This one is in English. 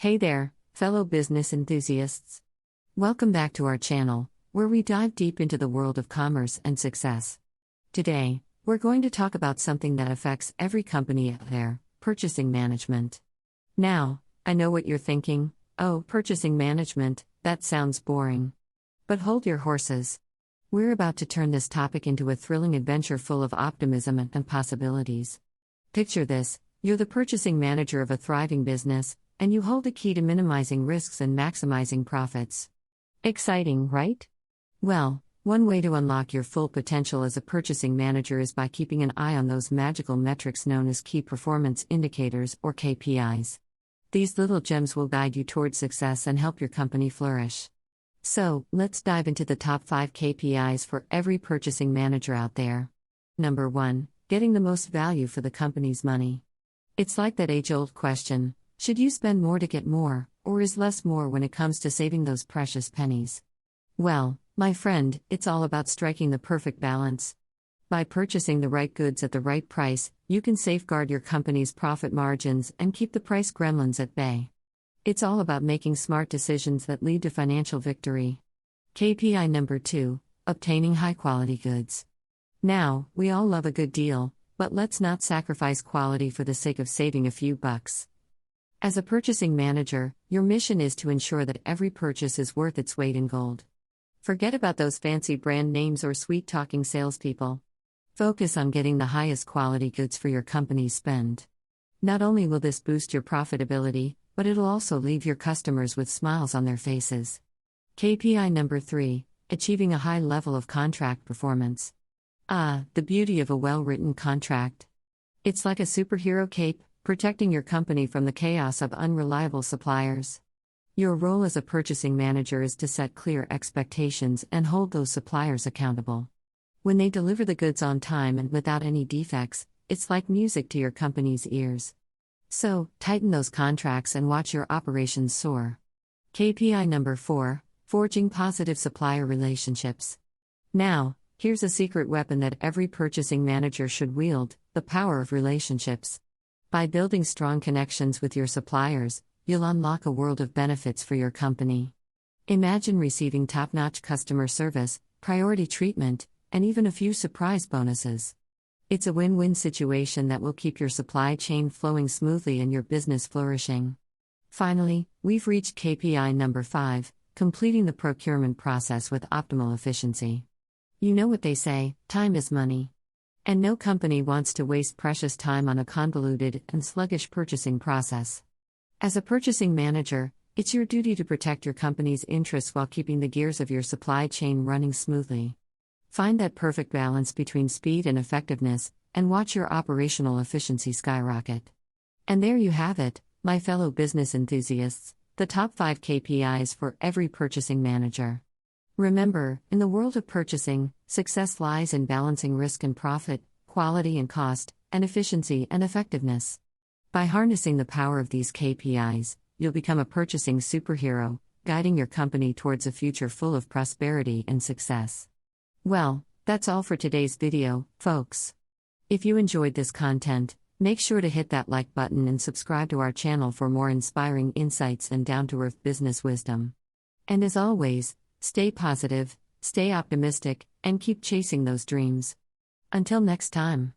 Hey there, fellow business enthusiasts. Welcome back to our channel, where we dive deep into the world of commerce and success. Today, we're going to talk about something that affects every company out there: purchasing management. Now, I know what you're thinking. Oh, purchasing management, that sounds boring. But hold your horses. We're about to turn this topic into a thrilling adventure full of optimism and possibilities. Picture this: you're the purchasing manager of a thriving business, and you hold the key to minimizing risks and maximizing profits. Exciting, right? Well, one way to unlock your full potential as a purchasing manager is by keeping an eye on those magical metrics known as key performance indicators, or KPIs. These little gems will guide you towards success and help your company flourish. So, let's dive into the top 5 KPIs for every purchasing manager out there. Number 1, getting the most value for the company's money. It's like that age-old question: should you spend more to get more, or is less more when it comes to saving those precious pennies? Well, my friend, it's all about striking the perfect balance. By purchasing the right goods at the right price, you can safeguard your company's profit margins and keep the price gremlins at bay. It's all about making smart decisions that lead to financial victory. KPI number 2, obtaining high-quality goods. Now, we all love a good deal, but let's not sacrifice quality for the sake of saving a few bucks. As a purchasing manager, your mission is to ensure that every purchase is worth its weight in gold. Forget about those fancy brand names or sweet-talking salespeople. Focus on getting the highest quality goods for your company's spend. Not only will this boost your profitability, but it'll also leave your customers with smiles on their faces. KPI number 3, achieving a high level of contract performance. Ah, the beauty of a well-written contract. It's like a superhero cape, protecting your company from the chaos of unreliable suppliers. Your role as a purchasing manager is to set clear expectations and hold those suppliers accountable. When they deliver the goods on time and without any defects, it's like music to your company's ears. So, tighten those contracts and watch your operations soar. KPI number 4, forging positive supplier relationships. Now, here's a secret weapon that every purchasing manager should wield: the power of relationships. By building strong connections with your suppliers, you'll unlock a world of benefits for your company. Imagine receiving top-notch customer service, priority treatment, and even a few surprise bonuses. It's a win-win situation that will keep your supply chain flowing smoothly and your business flourishing. Finally, we've reached KPI number 5, completing the procurement process with optimal efficiency. You know what they say: time is money. And no company wants to waste precious time on a convoluted and sluggish purchasing process. As a purchasing manager, it's your duty to protect your company's interests while keeping the gears of your supply chain running smoothly. Find that perfect balance between speed and effectiveness, and watch your operational efficiency skyrocket. And there you have it, my fellow business enthusiasts, the top 5 KPIs for every purchasing manager. Remember, in the world of purchasing, success lies in balancing risk and profit, quality and cost, and efficiency and effectiveness. By harnessing the power of these KPIs, you'll become a purchasing superhero, guiding your company towards a future full of prosperity and success. Well, that's all for today's video, folks. If you enjoyed this content, make sure to hit that like button and subscribe to our channel for more inspiring insights and down-to-earth business wisdom. And as always, stay positive, stay optimistic, and keep chasing those dreams. Until next time.